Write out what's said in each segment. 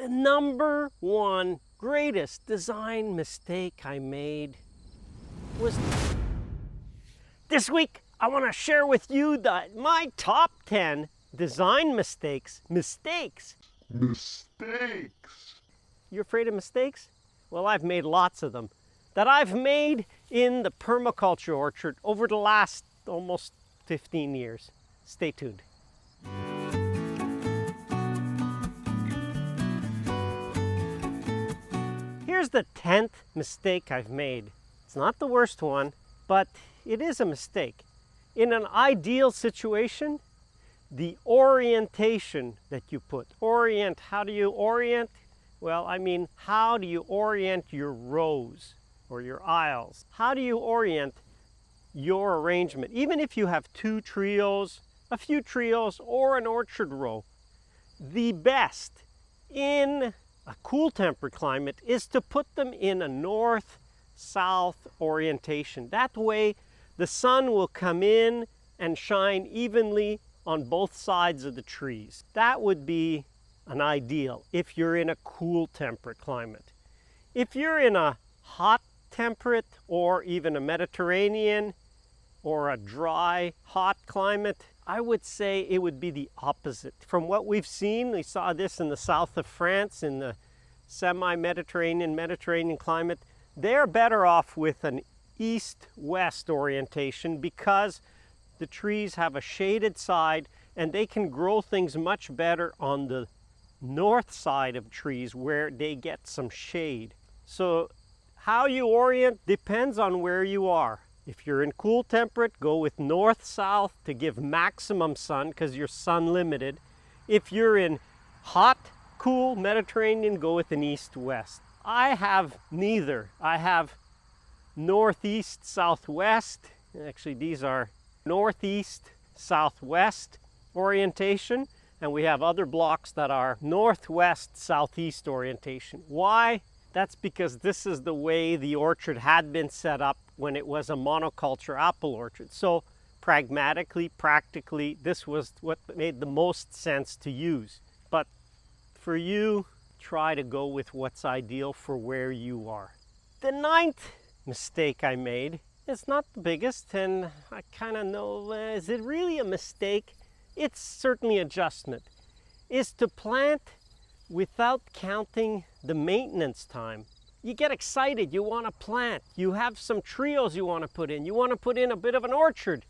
The number one greatest design mistake I made was this week. I want to share with you my top 10 design mistakes. Mistakes. You're afraid of mistakes? Well, I've made lots of them that I've made in the permaculture orchard over the last almost 15 years. Stay tuned. Here's the 10th mistake I've made. It's not the worst one, but it is a mistake. In an ideal situation, the orientation that you put. Orient, how do you orient? Well, I mean, how do you orient your rows or your aisles? How do you orient your arrangement? Even if you have two trios, a few trios, or an orchard row, the best in a cool temperate climate is to put them in a north-south orientation. That way the sun will come in and shine evenly on both sides of the trees. That would be an ideal if you're in a cool temperate climate. If you're in a hot temperate or even a Mediterranean or a dry, hot climate, I would say it would be the opposite. From what we've seen, we saw this in the south of France, in the semi-Mediterranean, Mediterranean climate, they're better off with an east-west orientation because the trees have a shaded side and they can grow things much better on the north side of trees where they get some shade. So how you orient depends on where you are. If you're in cool temperate, go with north-south to give maximum sun because you're sun limited. If you're in hot, cool Mediterranean, go with an east-west. I have neither. I have northeast, southwest. Actually, these are northeast, southwest orientation. And we have other blocks that are northwest, southeast orientation. Why? That's because this is the way the orchard had been set up when it was a monoculture apple orchard. So pragmatically, practically, this was what made the most sense to use. But for you, try to go with what's ideal for where you are. The 9th mistake I made, it's not the biggest, and I kind of know, is it really a mistake? It's certainly adjustment, is to plant without counting the maintenance time. You get excited, you want to plant, you have some trios you want to put in, you want to put in a bit of an orchard,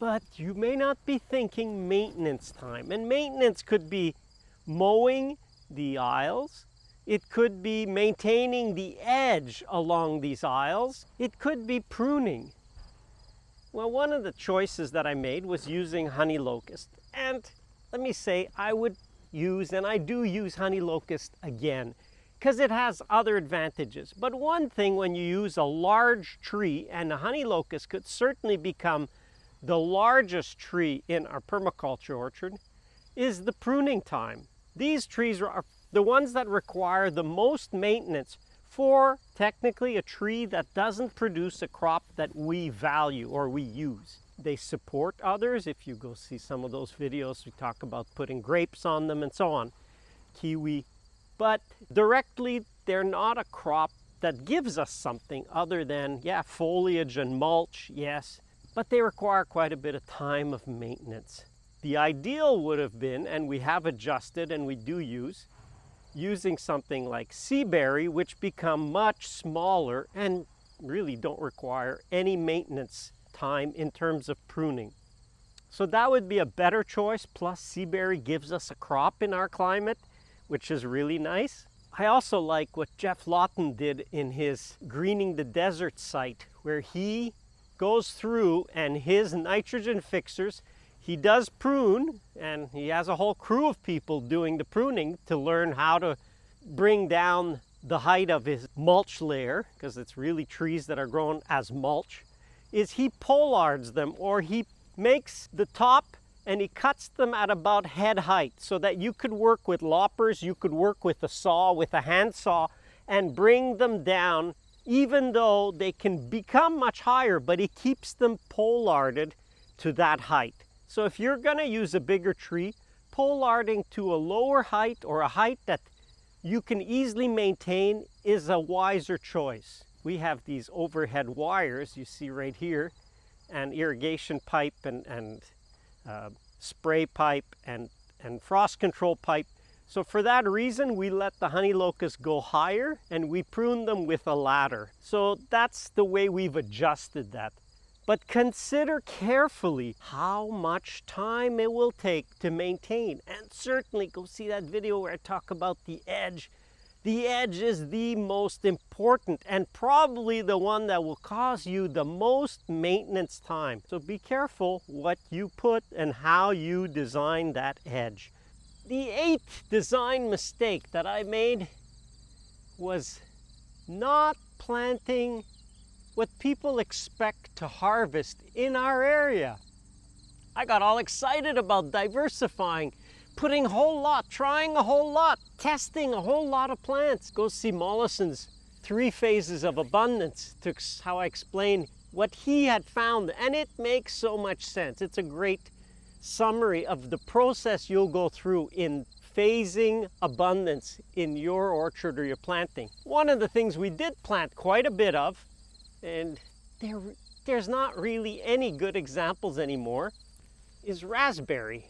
but you may not be thinking maintenance time. And maintenance could be mowing the aisles, it could be maintaining the edge along these aisles, it could be pruning. Well, one of the choices that I made was using honey locust. And let me say, I would use, and I do use honey locust again, because it has other advantages. But one thing when you use a large tree, and the honey locust could certainly become the largest tree in our permaculture orchard, is the pruning time. These trees are the ones that require the most maintenance for technically a tree that doesn't produce a crop that we value or we use. They support others. If you go see some of those videos, we talk about putting grapes on them and so on, kiwi. But directly, they're not a crop that gives us something other than, yeah, foliage and mulch, yes, but they require quite a bit of time of maintenance. The ideal would have been, and we have adjusted and we do use, using something like seaberry, which become much smaller and really don't require any maintenance time in terms of pruning. So that would be a better choice. Plus, seaberry gives us a crop in our climate, which is really nice. I also like what Jeff Lawton did in his Greening the Desert site, where he goes through and his nitrogen fixers, he does prune, and he has a whole crew of people doing the pruning to learn how to bring down the height of his mulch layer, because it's really trees that are grown as mulch, is he pollards them, or he makes the top and he cuts them at about head height so that you could work with loppers, you could work with a saw, with a hand saw, and bring them down, even though they can become much higher, but he keeps them pollarded to that height. So if you're going to use a bigger tree, pollarding to a lower height or a height that you can easily maintain is a wiser choice. We have these overhead wires you see right here, and irrigation pipe and spray pipe and frost control pipe. So for that reason, we let the honey locusts go higher and we prune them with a ladder. So that's the way we've adjusted that. But consider carefully how much time it will take to maintain. And certainly go see that video where I talk about the edge. The edge is the most important and probably the one that will cause you the most maintenance time. So be careful what you put and how you design that edge. The 8th design mistake that I made was not planting what people expect to harvest in our area. I got all excited about diversifying, putting a whole lot, trying a whole lot, testing a whole lot of plants. Go see Mollison's 3 phases of abundance, to how I explain what he had found, and it makes so much sense. It's a great summary of the process you'll go through in phasing abundance in your orchard or your planting. One of the things we did plant quite a bit of, and there's not really any good examples anymore, is raspberry.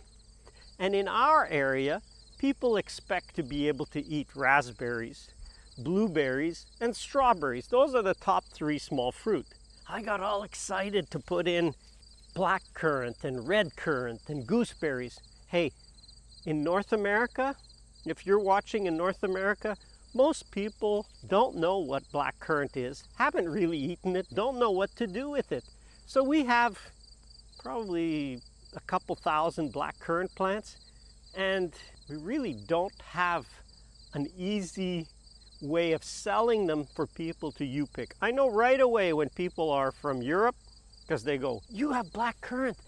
And in our area, people expect to be able to eat raspberries, blueberries, and strawberries. Those are the top 3 small fruit. I got all excited to put in black currant and red currant and gooseberries. Hey, in North America, if you're watching in North America, most people don't know what black currant is, haven't really eaten it, don't know what to do with it. So we have probably a couple thousand black currant plants, and we really don't have an easy way of selling them for people to you-pick. I know right away when people are from Europe, because they go, "You have black currant,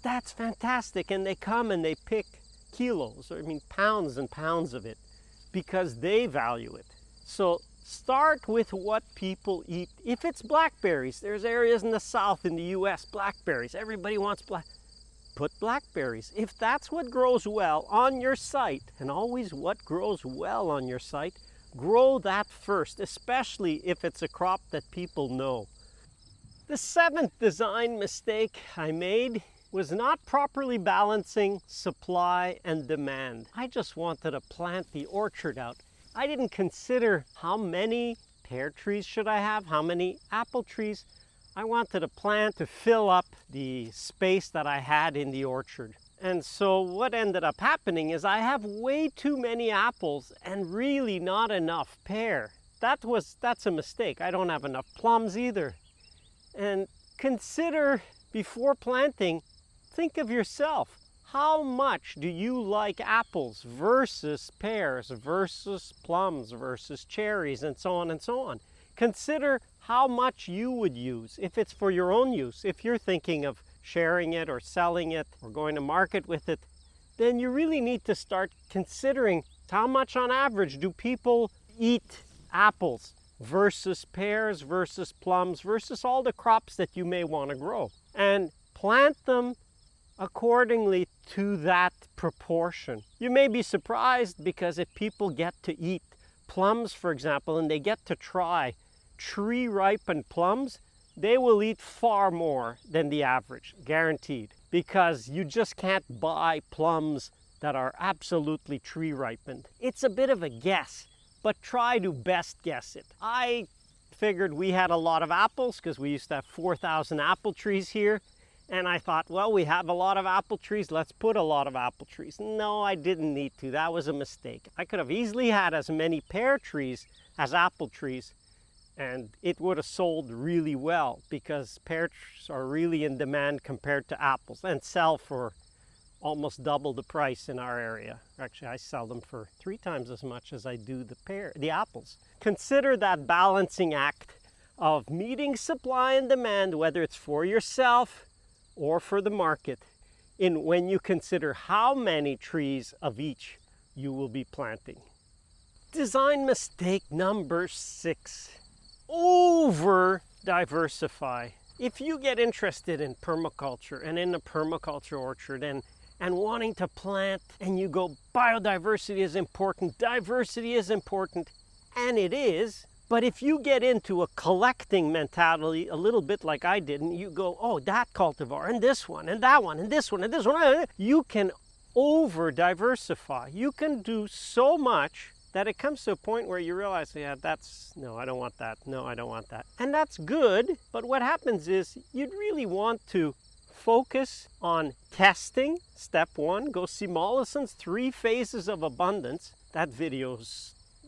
that's fantastic," and they come and they pick kilos, or pounds and pounds of it, because they value it. So start with what people eat. If it's blackberries, there's areas in the south in the US, blackberries, everybody wants put blackberries. If that's what grows well on your site, and always what grows well on your site, grow that first, especially if it's a crop that people know. The 7th design mistake I made was not properly balancing supply and demand. I just wanted to plant the orchard out. I didn't consider how many pear trees should I have, how many apple trees. I wanted to plant to fill up the space that I had in the orchard. And so what ended up happening is I have way too many apples and really not enough pear. That's a mistake. I don't have enough plums either. And consider, before planting, think of yourself. How much do you like apples versus pears versus plums versus cherries and so on and so on? Consider how much you would use if it's for your own use. If you're thinking of sharing it or selling it or going to market with it, then you really need to start considering how much on average do people eat apples versus pears versus plums versus all the crops that you may want to grow, and plant them accordingly to that proportion. You may be surprised, because if people get to eat plums, for example, and they get to try tree-ripened plums, they will eat far more than the average, guaranteed, because you just can't buy plums that are absolutely tree-ripened. It's a bit of a guess, but try to best guess it. I figured we had a lot of apples because we used to have 4,000 apple trees here. And I thought, well, we have a lot of apple trees, let's put a lot of apple trees. No, I didn't need to. That was a mistake. I could have easily had as many pear trees as apple trees, and it would have sold really well, because pears are really in demand compared to apples and sell for almost double the price in our area. Actually, I sell them for 3 times as much as I do the apples. Consider that balancing act of meeting supply and demand, whether it's for yourself or for the market, when you consider how many trees of each you will be planting. Design mistake number 6, over diversify. If you get interested in permaculture and in a permaculture orchard and and wanting to plant, and you go, biodiversity is important, diversity is important, and it is. But if you get into a collecting mentality, a little bit like I did, and you go, oh, that cultivar, and this one, and that one, and this one, and this one, you can over diversify. You can do so much that it comes to a point where you realize, yeah, no, I don't want that. No, I don't want that. And that's good. But what happens is you'd really want to focus on testing. Step one, go see Mollison's 3 Phases of Abundance. That video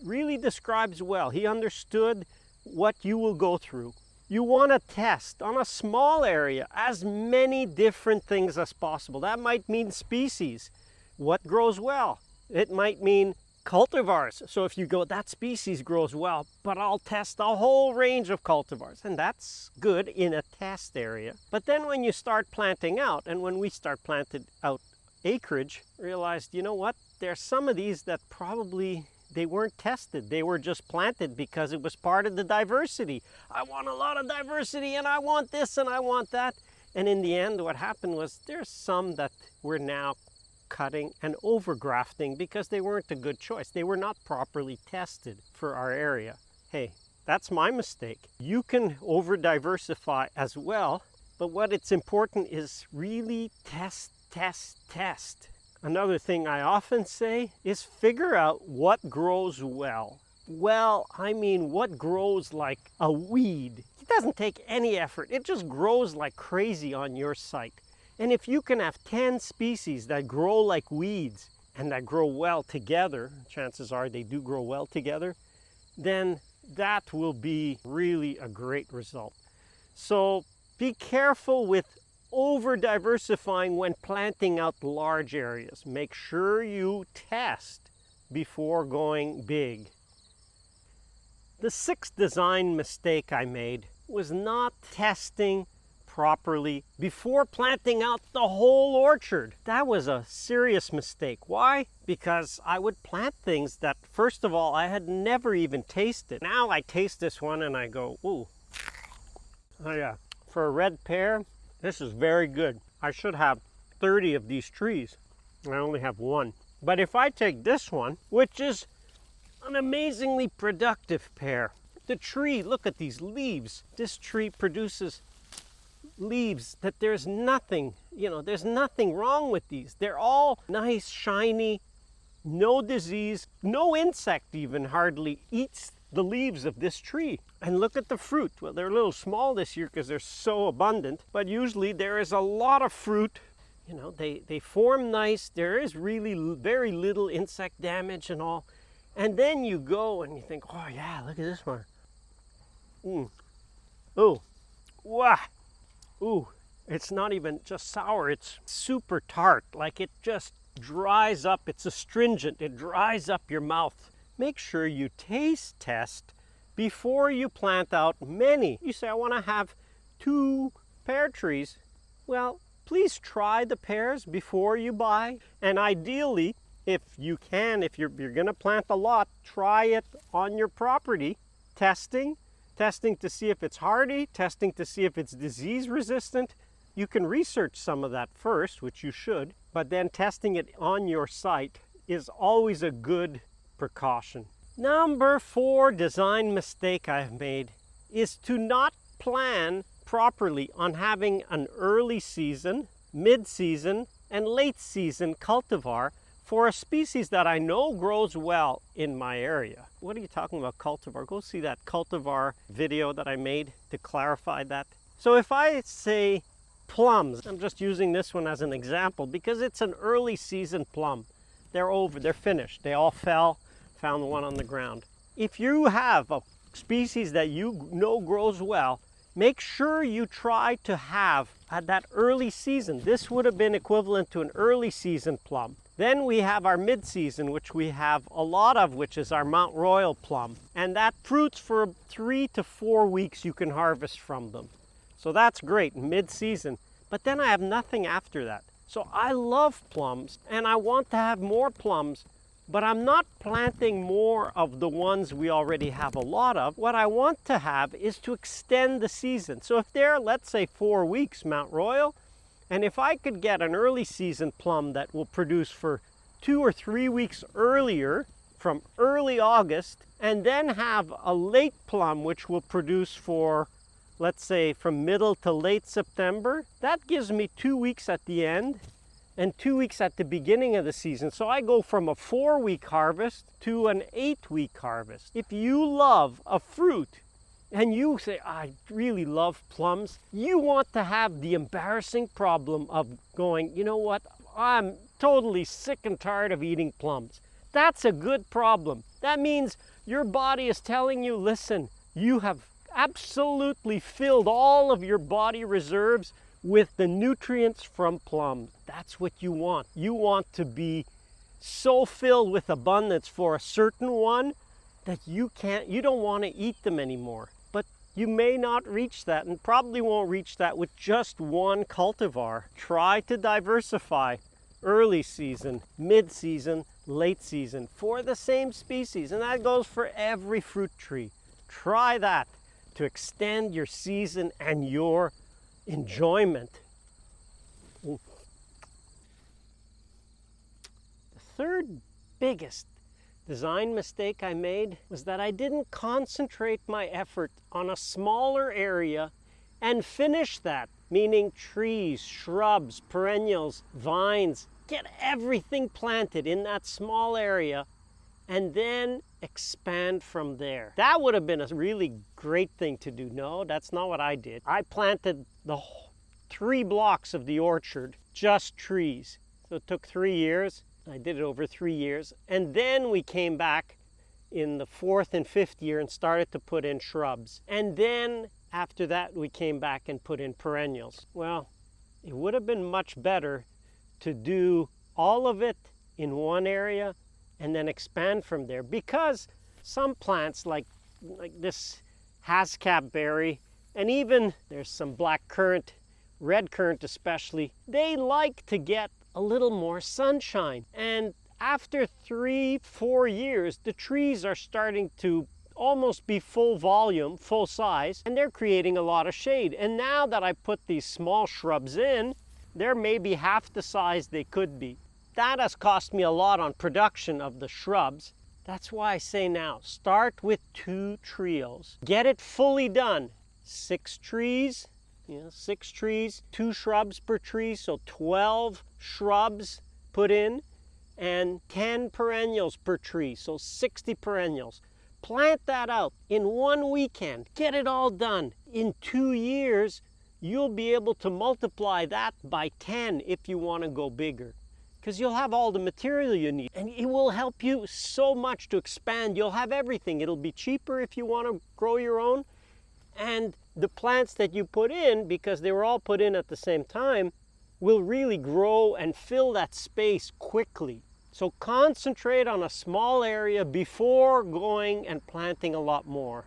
really describes well. He understood what you will go through. You want to test on a small area as many different things as possible. That might mean species. What grows well? It might mean cultivars. So if you go, that species grows well, but I'll test a whole range of cultivars. And that's good in a test area. But then when you start planting out, and when we start planted out acreage, realized, you know what? There's some of these that probably they weren't tested. They were just planted because it was part of the diversity. I want a lot of diversity, and I want this, and I want that. And in the end, what happened was there's some that we're now cutting and overgrafting because they weren't a good choice. They were not properly tested for our area. Hey, that's my mistake. You can over diversify as well, but what it's important is really test. Another thing I often say is figure out what grows well. Well, I mean what grows like a weed. It doesn't take any effort. It just grows like crazy on your site. And if you can have 10 species that grow like weeds and that grow well together, chances are they do grow well together, then that will be really a great result. So be careful with over diversifying when planting out large areas. Make sure you test before going big. The 6th design mistake I made was not testing properly before planting out the whole orchard. That was a serious mistake. Why? Because I would plant things that, first of all, I had never even tasted. Now I taste this one and I go, ooh, oh yeah, for a red pear, this is very good. I should have 30 of these trees. I only have 1. But if I take this one, which is an amazingly productive pear, the tree, look at these leaves. This tree produces leaves that there's nothing, there's nothing wrong with these. They're all nice, shiny, no disease, no insect even hardly eats the leaves of this tree. And look at the fruit. Well, they're a little small this year because they're so abundant, but usually there is a lot of fruit. They form nice. There is really very little insect damage and all. And then you go and you think, oh yeah, look at this one. Oh, wow. Ooh, it's not even just sour, it's super tart. Like it just dries up, it's astringent, it dries up your mouth. Make sure you taste test before you plant out many. You say, I want to have 2 pear trees. Well, please try the pears before you buy. And ideally, if you can, if you're going to plant a lot, try it on your property, testing to see if it's hardy, testing to see if it's disease resistant. You can research some of that first, which you should, but then testing it on your site is always a good precaution. Number 4 design mistake I've made is to not plan properly on having an early season, mid-season, and late season cultivar for a species that I know grows well in my area. What are you talking about cultivar? Go see that cultivar video that I made to clarify that. So if I say plums, I'm just using this one as an example because it's an early season plum. They're finished. They all fell, found one on the ground. If you have a species that you know grows well, make sure you try to have at that early season. This would have been equivalent to an early season plum. Then we have our mid-season, which we have a lot of, which is our Mount Royal plum. And that fruits for 3 to 4 weeks you can harvest from them. So that's great, mid-season. But then I have nothing after that. So I love plums and I want to have more plums, but I'm not planting more of the ones we already have a lot of. What I want to have is to extend the season. So if they're, let's say 4 weeks Mount Royal, And if I could get an early season plum that will produce for 2 or 3 weeks earlier, from early August, and then have a late plum which will produce for, let's say, from middle to late September, that gives me 2 weeks at the end and 2 weeks at the beginning of the season. So I go from a 4-week harvest to an 8-week harvest. If you love a fruit and you say, I really love plums, you want to have the embarrassing problem of going, you know what, I'm totally sick and tired of eating plums. That's a good problem. That means your body is telling you, listen, you have absolutely filled all of your body reserves with the nutrients from plums. That's what you want. You want to be so filled with abundance for a certain one that you don't want to eat them anymore. But you may not reach that, and probably won't reach that with just one cultivar. Try to diversify early season, mid-season, late season for the same species, and that goes for every fruit tree. Try that to extend your season and your enjoyment. The third biggest design mistake I made was that I didn't concentrate my effort on a smaller area and finish that, meaning trees, shrubs, perennials, vines. Get everything planted in that small area and then expand from there. That would have been a really great thing to do. No, that's not what I did. I planted the 3 blocks of the orchard, just trees. So it took 3 years. I did it over 3 years. And then we came back in the 4th and 5th year and started to put in shrubs. And then after that, we came back and put in perennials. Well, it would have been much better to do all of it in one area and then expand from there, because some plants like this hascap berry, and even there's some black currant, red currant especially, they like to get a little more sunshine. And after 3-4 years, the trees are starting to almost be full volume, full size, and they're creating a lot of shade. And now that I put these small shrubs in, they're maybe half the size they could be. That has cost me a lot on production of the shrubs. That's why I say now, start with 2 trios. Get it fully done. 6 trees, 6 trees, 2 shrubs per tree, so 12 shrubs put in, and 10 perennials per tree, so 60 perennials. Plant that out in one weekend. Get it all done. In 2 years, you'll be able to multiply that by 10 if you want to go bigger, because you'll have all the material you need, and it will help you so much to expand. You'll have everything. It'll be cheaper if you want to grow your own, and the plants that you put in, because they were all put in at the same time, will really grow and fill that space quickly. So concentrate on a small area before going and planting a lot more.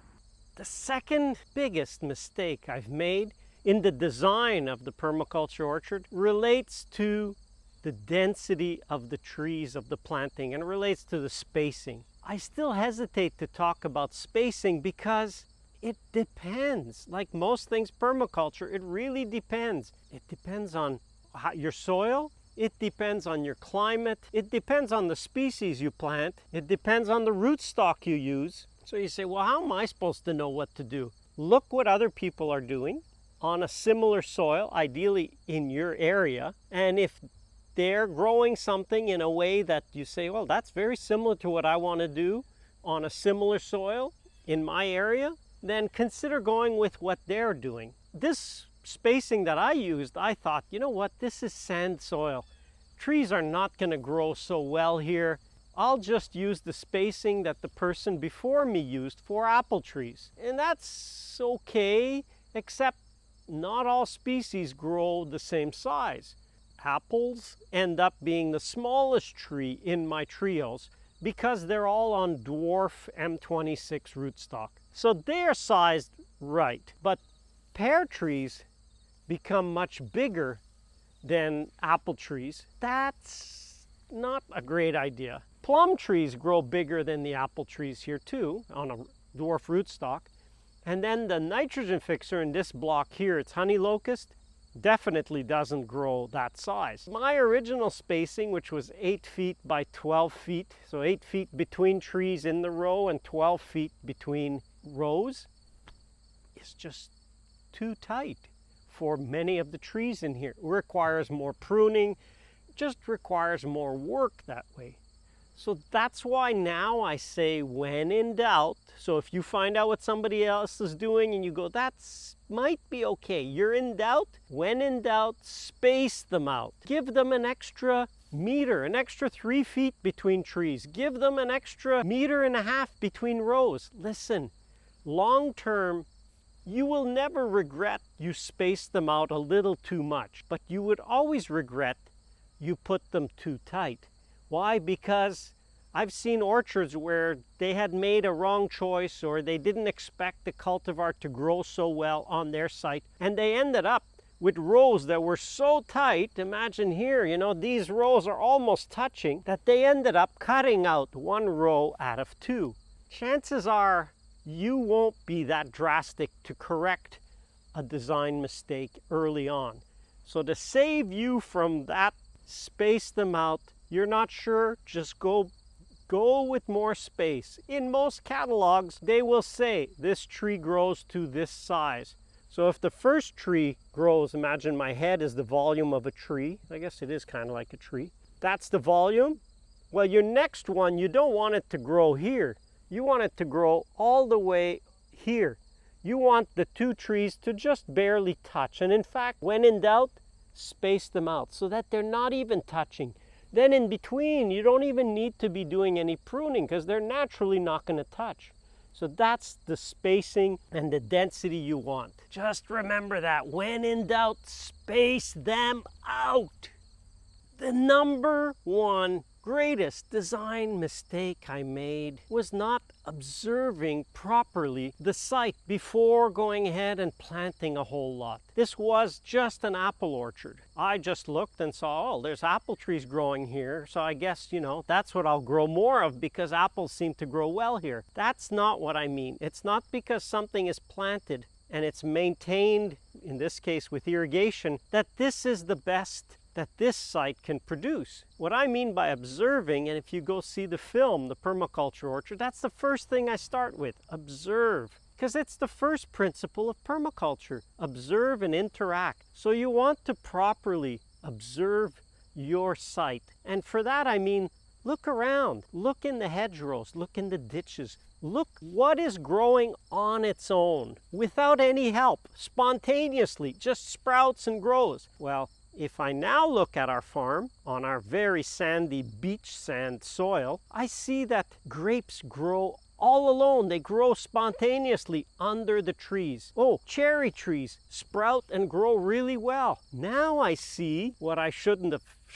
The second biggest mistake I've made in the design of the permaculture orchard relates to the density of the trees of the planting, and relates to the spacing. I still hesitate to talk about spacing because it depends. Like most things permaculture, it really depends. It depends on your soil, it depends on your climate, it depends on the species you plant, it depends on the rootstock you use. So you say, well, how am I supposed to know what to do? Look what other people are doing on a similar soil, ideally in your area, and if they're growing something in a way that you say, well, that's very similar to what I want to do on a similar soil in my area, then consider going with what they're doing. This spacing that I used, I thought, you know what, this is sand soil. Trees are not going to grow so well here. I'll just use the spacing that the person before me used for apple trees. And that's okay, except not all species grow the same size. Apples end up being the smallest tree in my trios because they're all on dwarf M26 rootstock. So they're sized right. But pear trees become much bigger than apple trees. That's not a great idea. Plum trees grow bigger than the apple trees here too, on a dwarf rootstock. And then the nitrogen fixer in this block here, it's honey locust. definitely doesn't grow that size. My original spacing, which was 8 feet by 12 feet, so 8 feet between trees in the row and 12 feet between rows, is just too tight for many of the trees in here. It requires more pruning, just requires more work that way. So that's why now I say when in doubt. So if you find out what somebody else is doing and you go, that's might be okay, you're in doubt, when in doubt, space them out. Give them an extra meter, an extra 3 feet between trees. Give them an extra 1.5 meters between rows. Listen, long term, you will never regret you spaced them out a little too much, but you would always regret you put them too tight. Why? Because I've seen orchards where they had made a wrong choice or they didn't expect the cultivar to grow so well on their site, and they ended up with rows that were so tight. Imagine here, you know, these rows are almost touching, that they ended up cutting out 1 row out of 2. Chances are you won't be that drastic to correct a design mistake early on. So to save you from that, space them out. You're not sure, just go with more space. In most catalogs, they will say this tree grows to this size. So if the first tree grows, imagine my head is the volume of a tree. I guess it is kind of like a tree. That's the volume. Well, your next one, you don't want it to grow here. You want it to grow all the way here. You want the 2 trees to just barely touch. And in fact, when in doubt, space them out so that they're not even touching. Then in between, you don't even need to be doing any pruning because they're naturally not going to touch. So that's the spacing and the density you want. Just remember that. When in doubt, space them out. The number 1 greatest design mistake I made was not observing properly the site before going ahead and planting a whole lot. This was just an apple orchard. I just looked and saw, oh, there's apple trees growing here, so I guess, you know, that's what I'll grow more of because apples seem to grow well here. That's not what I mean. It's not because something is planted and it's maintained, in this case with irrigation, that this is the best that this site can produce. What I mean by observing, and if you go see the film, The Permaculture Orchard, that's the first thing I start with, observe. Because it's the first principle of permaculture, observe and interact. So you want to properly observe your site. And for that I mean, look around, look in the hedgerows, look in the ditches, look what is growing on its own, without any help, spontaneously, just sprouts and grows. Well, if I now look at our farm, on our very sandy beach sand soil, I see that grapes grow all alone. They grow spontaneously under the trees. Oh, cherry trees sprout and grow really well. Now I see what I should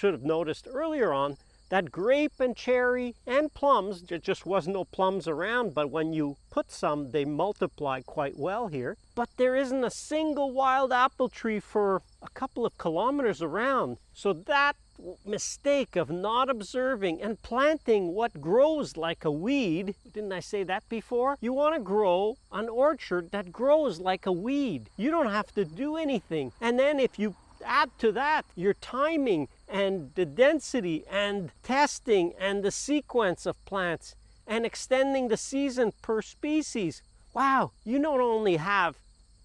have noticed earlier on, that grape and cherry and plums, there just was no plums around, but when you put some, they multiply quite well here. But there isn't a single wild apple tree for a couple of kilometers around. So that mistake of not observing and planting what grows like a weed, didn't I say that before? You want to grow an orchard that grows like a weed. You don't have to do anything. And then if you add to that your timing and the density and testing and the sequence of plants and extending the season per species, wow, you not only have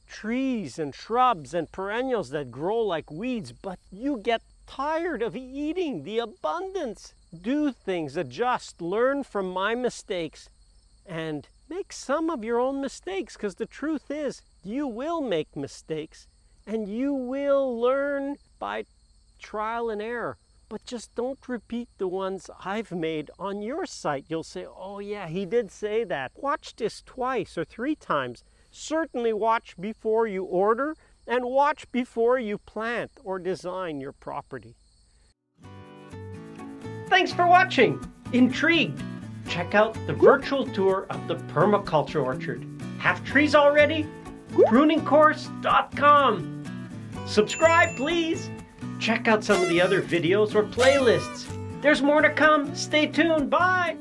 trees and shrubs and perennials that grow like weeds, but you get tired of eating the abundance. Do things, adjust, learn from my mistakes, and make some of your own mistakes, because the truth is you will make mistakes and you will learn by trial and error. But just don't repeat the ones I've made on your site. You'll say, oh yeah, he did say that. Watch this twice or 3 times. Certainly watch before you order and watch before you plant or design your property. Thanks for watching. Intrigued? Check out the virtual tour of the Permaculture Orchard. Have trees already? Pruningcourse.com. Subscribe, please. Check out some of the other videos or playlists. There's more to come. Stay tuned. Bye.